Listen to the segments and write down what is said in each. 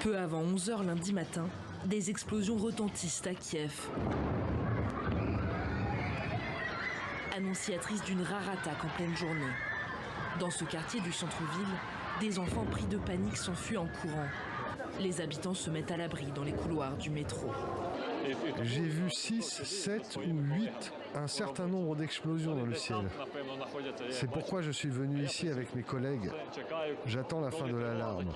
Peu avant 11 h lundi matin, des explosions retentissent à Kiev. Annonciatrice d'une rare attaque en pleine journée. Dans ce quartier du centre-ville, des enfants pris de panique s'enfuient en courant. Les habitants se mettent à l'abri dans les couloirs du métro. J'ai vu 6, 7 ou 8, un certain nombre d'explosions dans le ciel. C'est pourquoi je suis venu ici avec mes collègues. J'attends la fin de l'alarme.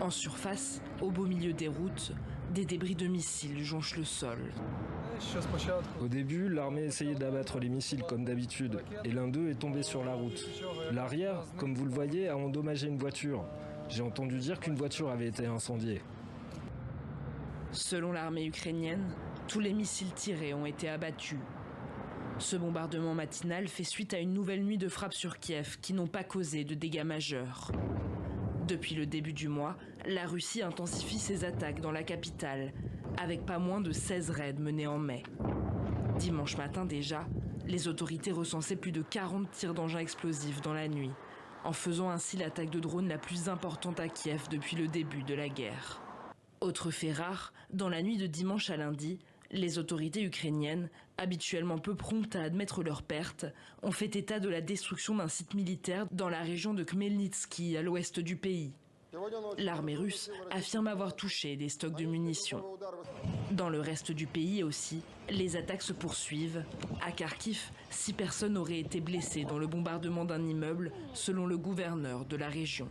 En surface, au beau milieu des routes, des débris de missiles jonchent le sol. Au début, l'armée essayait d'abattre les missiles comme d'habitude, et l'un d'eux est tombé sur la route. L'arrière, comme vous le voyez, a endommagé une voiture. J'ai entendu dire qu'une voiture avait été incendiée. Selon l'armée ukrainienne, tous les missiles tirés ont été abattus. Ce bombardement matinal fait suite à une nouvelle nuit de frappes sur Kiev qui n'ont pas causé de dégâts majeurs. Depuis le début du mois, la Russie intensifie ses attaques dans la capitale, avec pas moins de 16 raids menés en mai. Dimanche matin déjà, les autorités recensaient plus de 40 tirs d'engins explosifs dans la nuit, en faisant ainsi l'attaque de drones la plus importante à Kiev depuis le début de la guerre. Autre fait rare, dans la nuit de dimanche à lundi, les autorités ukrainiennes, habituellement peu promptes à admettre leurs pertes, ont fait état de la destruction d'un site militaire dans la région de Khmelnytsky, à l'ouest du pays. L'armée russe affirme avoir touché des stocks de munitions. Dans le reste du pays aussi, les attaques se poursuivent. À Kharkiv, 6 personnes auraient été blessées dans le bombardement d'un immeuble, selon le gouverneur de la région.